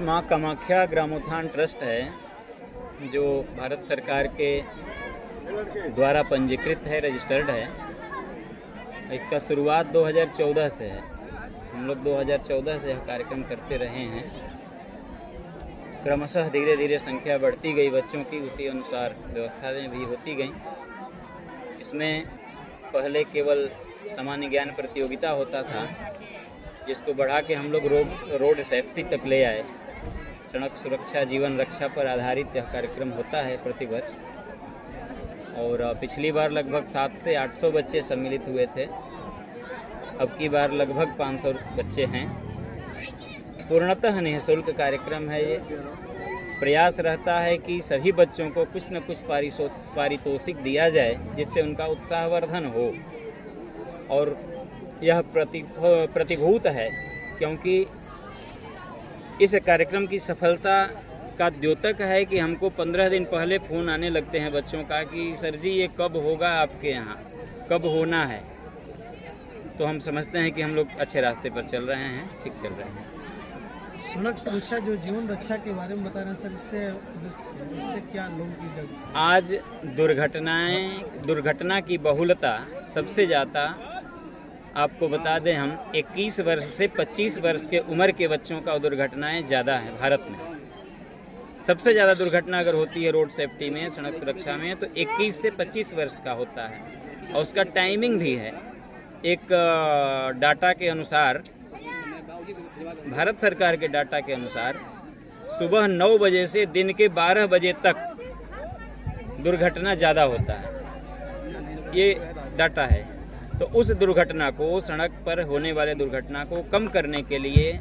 माँ कामाख्या ग्रामोत्थान ट्रस्ट है, जो भारत सरकार के द्वारा पंजीकृत है, रजिस्टर्ड है। इसका शुरुआत 2014 से है। हम लोग 2014 से यह कार्यक्रम करते रहे हैं। क्रमशः धीरे धीरे संख्या बढ़ती गई बच्चों की, उसी अनुसार व्यवस्थाएं भी होती गई। इसमें पहले केवल सामान्य ज्ञान प्रतियोगिता होता था, जिसको बढ़ा के हम लोग रोड सेफ्टी तक ले आए। सड़क सुरक्षा जीवन रक्षा पर आधारित यह कार्यक्रम होता है प्रतिवर्ष। और पिछली बार लगभग 700 से 800 बच्चे सम्मिलित हुए थे। अब की बार लगभग 500 बच्चे हैं। पूर्णतः निःशुल्क कार्यक्रम है ये। प्रयास रहता है कि सभी बच्चों को कुछ न कुछ पारितोषिक दिया जाए, जिससे उनका उत्साहवर्धन हो। और यह प्रतिभूत है, क्योंकि इस कार्यक्रम की सफलता का द्योतक है कि हमको 15 दिन पहले फ़ोन आने लगते हैं बच्चों का कि सर जी ये कब होगा आपके यहाँ, कब होना है। तो हम समझते हैं कि हम लोग अच्छे रास्ते पर चल रहे हैं, ठीक चल रहे हैं। सड़क सुरक्षा जो जीवन रक्षा के बारे में बता रहे हैं सर, इससे क्या लोगों की जरूरत? आज दुर्घटना की बहुलता सबसे ज़्यादा, आपको बता दें हम 21 वर्ष से 25 वर्ष के उम्र के बच्चों का दुर्घटनाएं ज़्यादा हैं भारत में। सबसे ज़्यादा दुर्घटना अगर होती है रोड सेफ्टी में, सड़क सुरक्षा में, तो 21 से 25 वर्ष का होता है। और उसका टाइमिंग भी है। एक डाटा के अनुसार, भारत सरकार के डाटा के अनुसार, सुबह 9 बजे से दिन के 12 बजे तक दुर्घटना ज़्यादा होता है। ये डाटा है। तो उस दुर्घटना को, सड़क पर होने वाले दुर्घटना को कम करने के लिए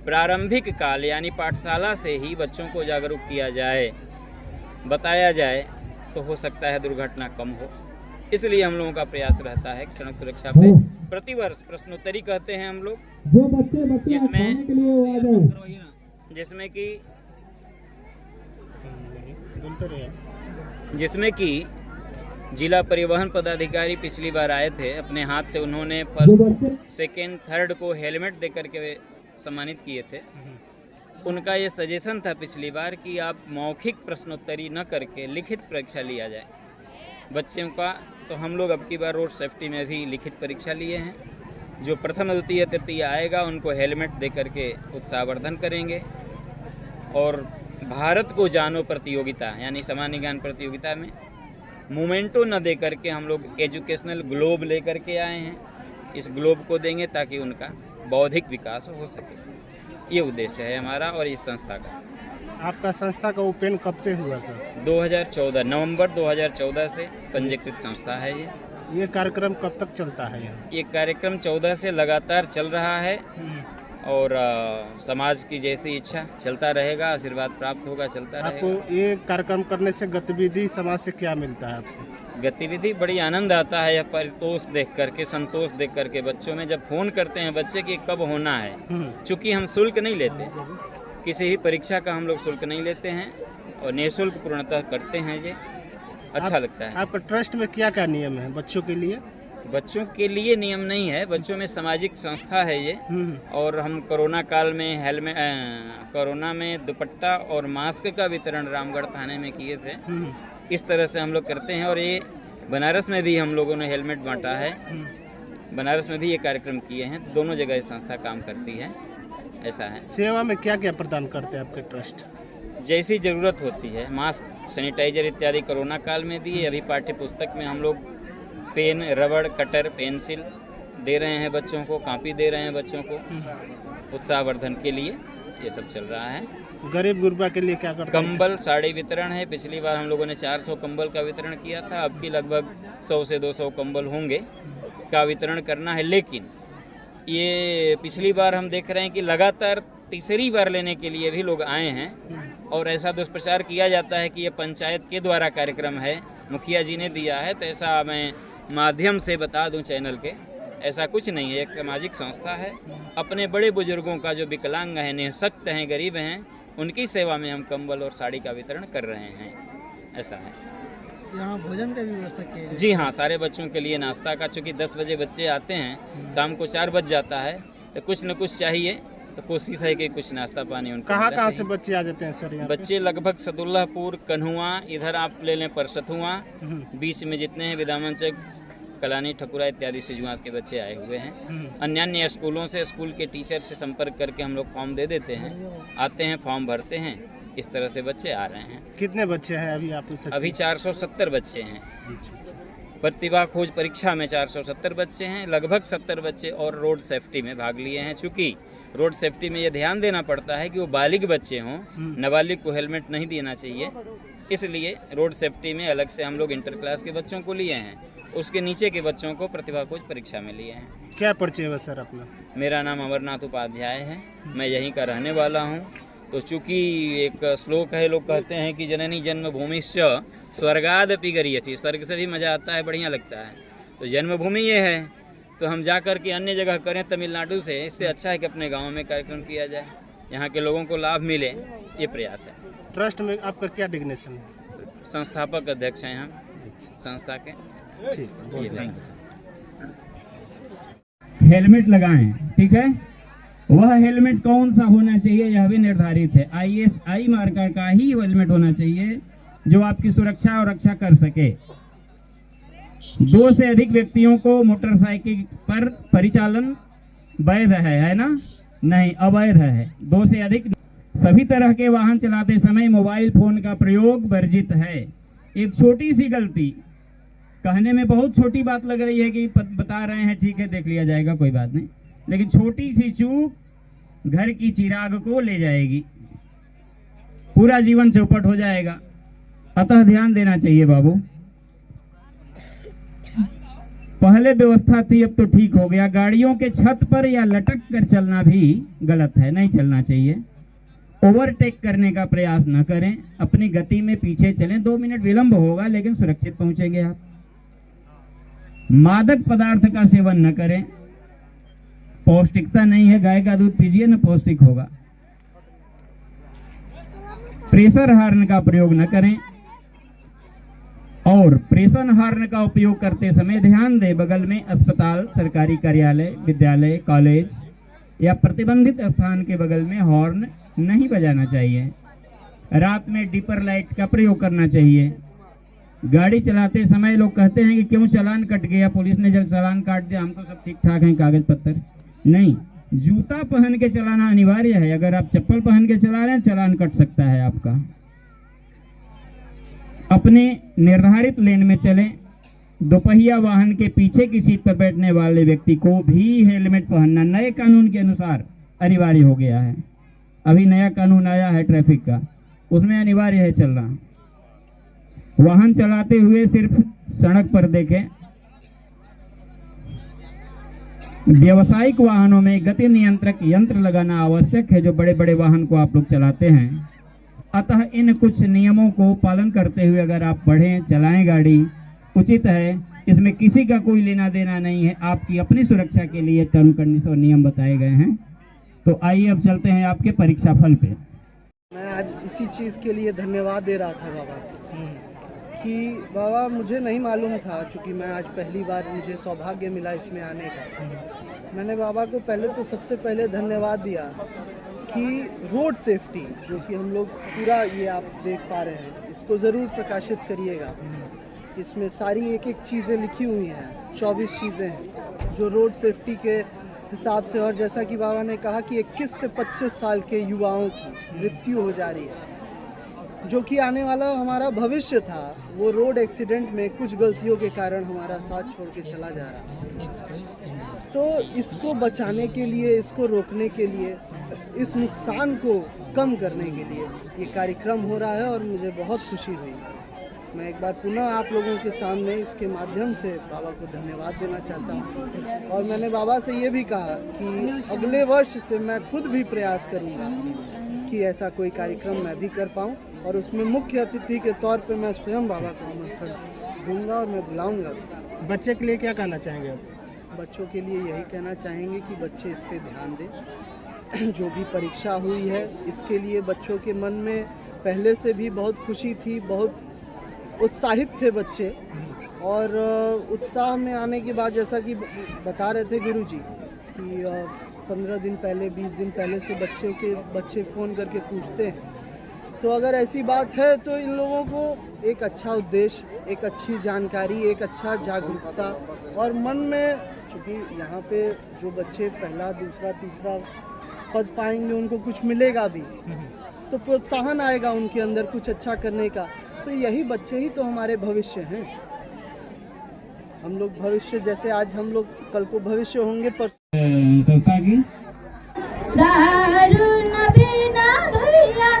प्रारंभिक काल यानी पाठशाला से ही बच्चों को जागरूक किया जाए, बताया जाए, तो हो सकता है दुर्घटना कम हो। इसलिए हम लोगों का प्रयास रहता है कि सड़क सुरक्षा पे प्रतिवर्ष प्रश्नोत्तरी कहते हैं हम लोग, जिसमें कि जिला परिवहन पदाधिकारी पिछली बार आए थे। अपने हाथ से उन्होंने फर्स्ट, सेकेंड, थर्ड को हेलमेट देकर के सम्मानित किए थे। उनका ये सजेशन था पिछली बार कि आप मौखिक प्रश्नोत्तरी न करके लिखित परीक्षा लिया जाए बच्चों का। तो हम लोग अब की बार रोड सेफ्टी में भी लिखित परीक्षा लिए हैं। जो प्रथम, द्वितीय, तृतीय आएगा उनको हेलमेट दे करके उत्साहवर्धन करेंगे। और भारत को जानो प्रतियोगिता यानी सामान्य ज्ञान प्रतियोगिता में मोमेंटो न दे करके हम लोग एजुकेशनल ग्लोब ले करके आए हैं। इस ग्लोब को देंगे ताकि उनका बौद्धिक विकास हो सके। ये उद्देश्य है हमारा और इस संस्था का। आपका संस्था का ओपन कब से हुआ सर? 2014, नवंबर 2014 से पंजीकृत संस्था है ये। ये कार्यक्रम कब तक चलता है यहाँ? ये कार्यक्रम 14 से लगातार चल रहा है। और समाज की जैसी इच्छा चलता रहेगा, आशीर्वाद प्राप्त होगा, चलता रहेगा। आपको ये कार्यक्रम करने से गतिविधि समाज से क्या मिलता है आपको? गतिविधि बड़ी आनंद आता है। यह परितोष देख करके, संतोष देख करके बच्चों में, जब फोन करते हैं बच्चे कि कब होना है। चूँकि हम शुल्क नहीं लेते, किसी भी परीक्षा का हम लोग शुल्क नहीं लेते हैं और निःशुल्क पूर्णतः करते हैं। ये अच्छा लगता है। आपका ट्रस्ट में क्या क्या नियम है बच्चों के लिए? बच्चों के लिए नियम नहीं है, बच्चों में सामाजिक संस्था है ये। और हम कोरोना काल में कोरोना में दुपट्टा और मास्क का वितरण रामगढ़ थाने में किए थे। इस तरह से हम लोग करते हैं। और ये बनारस में भी हम लोगों ने हेलमेट बांटा है। बनारस में भी ये कार्यक्रम किए हैं। दोनों जगह ये संस्था काम करती है। ऐसा है। सेवा में क्या क्या प्रदान करते हैं आपके ट्रस्ट? जैसी ज़रूरत होती है, मास्क, सैनिटाइजर इत्यादि कोरोना काल में दिए। अभी पाठ्य पुस्तक में हम लोग पेन, रबड़, कटर, पेंसिल दे रहे हैं बच्चों को, कॉपी दे रहे हैं बच्चों को उत्साहवर्धन के लिए। ये सब चल रहा है। गरीब गुरबा के लिए क्या करते हैं? कंबल, साड़ी वितरण है। पिछली बार हम लोगों ने 400 कंबल का वितरण किया था। अब भी लगभग 100 से 200 कंबल होंगे का वितरण करना है। लेकिन ये पिछली बार हम देख रहे हैं कि लगातार तीसरी बार लेने के लिए भी लोग आए हैं। और ऐसा दुष्प्रचार किया जाता है कि ये पंचायत के द्वारा कार्यक्रम है, मुखिया जी ने दिया है। तो ऐसा मैं माध्यम से बता दूं चैनल के, ऐसा कुछ नहीं है। एक सामाजिक संस्था है। अपने बड़े बुजुर्गों का, जो विकलांग हैं, निःशक्त हैं, गरीब हैं, उनकी सेवा में हम कंबल और साड़ी का वितरण कर रहे हैं। ऐसा है। यहाँ भोजन की व्यवस्था की है? जी हाँ, सारे बच्चों के लिए नाश्ता का, चूँकि 10 बजे बच्चे आते हैं, शाम को 4 बज जाता है, तो कुछ न कुछ चाहिए। तो कोशिश है कि कुछ नाश्ता पानी उनको कहाँ मिलना कहाँ से चाहिए। बच्चे आ जाते हैं सर यहाँ पे? बच्चे लगभग सदुल्लापुर, कन्हुआ, इधर आप ले लें परसथुआ, बीच में जितने हैं विदामन चक, कलानी, ठकुरा इत्यादि सिजुआस के बच्चे आए हुए हैं। अन्य अन्य स्कूलों से, स्कूल के टीचर से संपर्क करके हम लोग फॉर्म दे देते हैं, आते हैं फॉर्म भरते हैं, इस तरह से बच्चे आ रहे हैं। कितने बच्चे हैं अभी आप? अभी 470 बच्चे हैं। प्रतिभा खोज परीक्षा में 470 बच्चे हैं, लगभग 70 बच्चे और रोड सेफ्टी में भाग लिए हैं। चूँकि रोड सेफ्टी में ये ध्यान देना पड़ता है कि वो बालिग बच्चे हों, नाबालिग को हेलमेट नहीं देना चाहिए, इसलिए रोड सेफ्टी में अलग से हम लोग इंटर क्लास के बच्चों को लिए हैं, उसके नीचे के बच्चों को प्रतिभा खोज परीक्षा में लिए हैं। क्या परिचय है सर अपना? मेरा नाम अमरनाथ उपाध्याय है, मैं यहीं का रहने वाला हूँ। तो चूँकि एक श्लोक है, लोग कहते हैं कि जननी जन्मभूमिश्च स्वर्गादपि गरीयसी, स्वर्ग से भी मज़ा आता है, बढ़िया लगता है। तो जन्मभूमि ये है, तो हम जा कर के अन्य जगह करें तमिलनाडु से, इससे अच्छा है कि अपने गांव में कार्यक्रम किया जाए, यहाँ के लोगों को लाभ मिले, ये प्रयास है। ट्रस्ट में आपका क्या डिग्नेशन है? संस्थापक अध्यक्ष हैं हम संस्था के। ठीक है, ये बहुत हेलमेट लगाएं, ठीक है। वह हेलमेट कौन सा होना चाहिए यह भी निर्धारित है। ISI मार्कर का ही हेलमेट होना चाहिए जो आपकी सुरक्षा और रक्षा कर सके। 2 से अधिक व्यक्तियों को मोटरसाइकिल पर परिचालन वैध है ना? नहीं, अवैध है। 2 से अधिक सभी तरह के वाहन चलाते समय मोबाइल फोन का प्रयोग वर्जित है। एक छोटी सी गलती, कहने में बहुत छोटी बात लग रही है कि बता रहे हैं, ठीक है देख लिया जाएगा, कोई बात नहीं, लेकिन छोटी सी चूक घर की चिराग को ले जाएगी, पूरा जीवन चौपट हो जाएगा। अतः ध्यान देना चाहिए बाबू। पहले व्यवस्था थी, अब तो ठीक हो गया। गाड़ियों के छत पर या लटक कर चलना भी गलत है, नहीं चलना चाहिए। ओवरटेक करने का प्रयास न करें, अपनी गति में पीछे चलें। 2 मिनट विलंब होगा लेकिन सुरक्षित पहुंचेंगे आप। मादक पदार्थ का सेवन न करें, पौष्टिकता नहीं है, गाय का दूध पीजिए न पौष्टिक होगा। प्रेशर हार्न का प्रयोग न करें, और प्रेशर हार्न का उपयोग करते समय ध्यान दें, बगल में अस्पताल, सरकारी कार्यालय, विद्यालय, कॉलेज या प्रतिबंधित स्थान के बगल में हॉर्न नहीं बजाना चाहिए। रात में डिपर लाइट का प्रयोग करना चाहिए। गाड़ी चलाते समय लोग कहते हैं कि क्यों चालान कट गया, पुलिस ने जब चालान काट दिया, हम तो सब ठीक ठाक हैं, कागज पत्तर। नहीं, जूता पहन के चलाना अनिवार्य है। अगर आप चप्पल पहन के चला रहे हैं, चालान कट सकता है आपका। अपने निर्धारित लेन में चलें। दोपहिया वाहन के पीछे की सीट पर बैठने वाले व्यक्ति को भी हेलमेट पहनना नए कानून के अनुसार अनिवार्य हो गया है। अभी नया कानून आया है ट्रैफिक का, उसमें अनिवार्य है चलना। वाहन चलाते हुए सिर्फ सड़क पर देखें। व्यावसायिक वाहनों में गति नियंत्रक यंत्र लगाना आवश्यक है, जो बड़े बड़े वाहन को आप लोग चलाते हैं। अतः इन कुछ नियमों को पालन करते हुए अगर आप बढ़ें, चलाएं गाड़ी, उचित है। इसमें किसी का कोई लेना देना नहीं है, आपकी अपनी सुरक्षा के लिए टर्म कंडीशन और नियम बताए गए हैं। तो आइए अब चलते हैं आपके परीक्षा फल पे। मैं आज इसी चीज़ के लिए धन्यवाद दे रहा था बाबा को, कि बाबा मुझे नहीं मालूम था, क्योंकि मैं आज पहली बार मुझे सौभाग्य मिला इसमें आने का। मैंने बाबा को पहले तो सबसे पहले धन्यवाद दिया कि रोड सेफ्टी, जो कि हम लोग पूरा ये आप देख पा रहे हैं, इसको ज़रूर प्रकाशित करिएगा। इसमें सारी एक एक चीज़ें लिखी हुई हैं, 24 चीज़ें हैं जो रोड सेफ्टी के हिसाब से, और जैसा कि बाबा ने कहा कि 21 से 25 साल के युवाओं की मृत्यु हो जा रही है, जो कि आने वाला हमारा भविष्य था, वो रोड एक्सीडेंट में कुछ गलतियों के कारण हमारा साथ छोड़ के चला जा रहा है। तो इसको बचाने के लिए, इसको रोकने के लिए, इस नुकसान को कम करने के लिए ये कार्यक्रम हो रहा है, और मुझे बहुत खुशी हुई। मैं एक बार पुनः आप लोगों के सामने इसके माध्यम से बाबा को धन्यवाद देना चाहता हूँ। और मैंने बाबा से ये भी कहा कि अगले वर्ष से मैं खुद भी प्रयास करूँगा कि ऐसा कोई कार्यक्रम मैं भी कर पाऊँ, और उसमें मुख्य अतिथि के तौर पे मैं स्वयं बाबा को आमंत्रण दूंगा और मैं बुलाऊंगा। बच्चे के लिए क्या कहना चाहेंगे आप? बच्चों के लिए यही कहना चाहेंगे कि बच्चे इस पे ध्यान दें। जो भी परीक्षा हुई है, इसके लिए बच्चों के मन में पहले से भी बहुत खुशी थी, बहुत उत्साहित थे बच्चे। और उत्साह में आने के बाद, जैसा कि बता रहे थे गुरुजी, कि 15 दिन पहले 20 दिन पहले से बच्चे फ़ोन करके पूछते हैं। तो अगर ऐसी बात है तो इन लोगों को एक अच्छा उद्देश्य, एक अच्छी जानकारी, एक अच्छा जागरूकता और मन में, चूँकि यहाँ पे जो बच्चे पहला दूसरा तीसरा पद पाएंगे उनको कुछ मिलेगा भी, तो प्रोत्साहन आएगा उनके अंदर कुछ अच्छा करने का। तो यही बच्चे ही तो हमारे भविष्य हैं। हम लोग भविष्य, जैसे आज हम लोग कल को भविष्य होंगे पर संस्था की दारू न पीना भैया,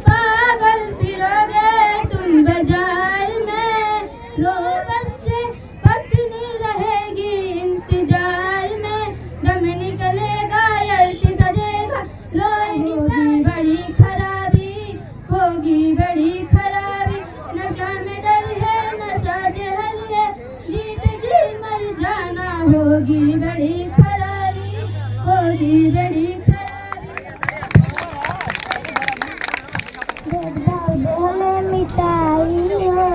पागल फिरोगे तुम बाजार में, रो बच्चे पत्नी रहेगी इंतजार में, दम निकलेगा यल्टी सजेगा, रोएगी बड़ी खराबी, होगी बड़ी खराबी, नशा में डर है नशा जहर है, जीत जी मर जाना, होगी बड़ी खराबी, होगी बड़ी खराबी। भेदभाव मिटाई हो,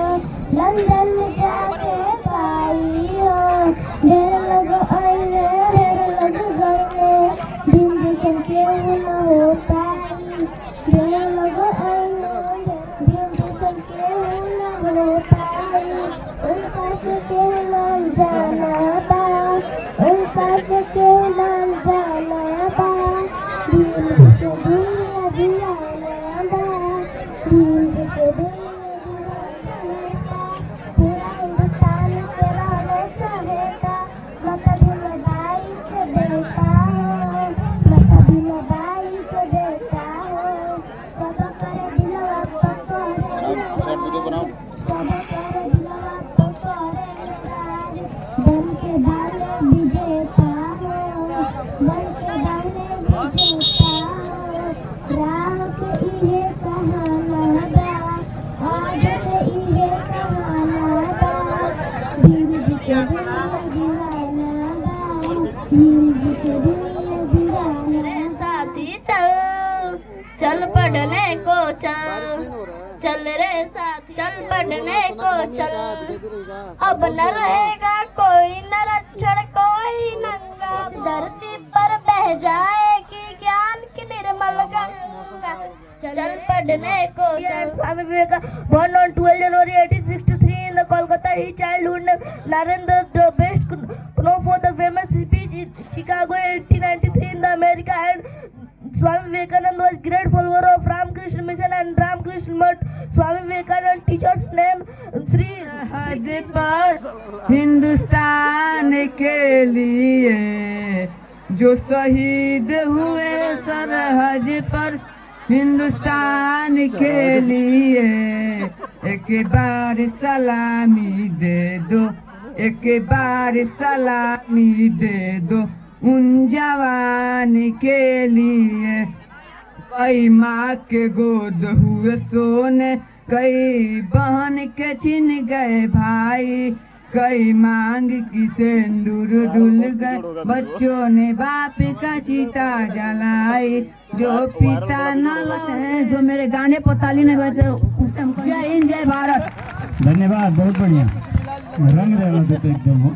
लंदन में जाके पाई हो, ढेर लोग आए ढेर लोग गए, दिन के न हो पाई, ढेर लोग आए दिन के न हो पाई, उनका से केवल जाना बा, उनका से केवल जाना बा, दिल के दुनिया दिलाना बा, दिल के दुनिया दिलाना बा, पूरा हिंदुस्तान तेरा चाहेगा, मैं कभी लगाई के देता हूँ, मैं कभी लगाई के देता हूँ, सब करे दिलवा पकड़े, सब करे दिलवा पकड़े, बन के डाले विजेता हूँ, बन के डाले विजेता हूँ, राह के इहे कहाना बा, आज के इहे कहाना बा, दिल के दुनिया दीवाना बा, दिल के दुनिया दीवाना। साथी चल पढ़ने को चल रे साथी, चल पढ़ने को चल, अब न रहेगा कोई निरक्षर कोई नंगा, धरती पर बह जाएगी ज्ञान की निर्मल गंगा, चल पढ़ने को चल। Swami Vivekananda born on 12 January 1863 in the Kolkata. His childhood name Narendra, the best known for the famous speech in Chicago 1893 in the America, and Swami Vivekananda was great follower of Ramakrishna Mission and Ramakrishna Mutt. Swami Vivekananda teacher's name Sri हद पर हिंदुस्तान के लिए जो शहीद हुए सरहद पर, हिंदुस्तान के लिए एक बार सलामी दे दो, एक बार सलामी दे दो उन जवान के लिए। कई माँ के गोद हुए सोने, कई बहन के छिन गए भाई, कई मांग की सिंदूर डुल गए, बच्चों ने बाप का चीता जलाई, जो पिता न लगे, जो मेरे गाने पर ताली नहीं बजे उस टाइम। जय हिंद जय भारत। धन्यवाद, बहुत बढ़िया, रंग रहे हो तो एकदम हो।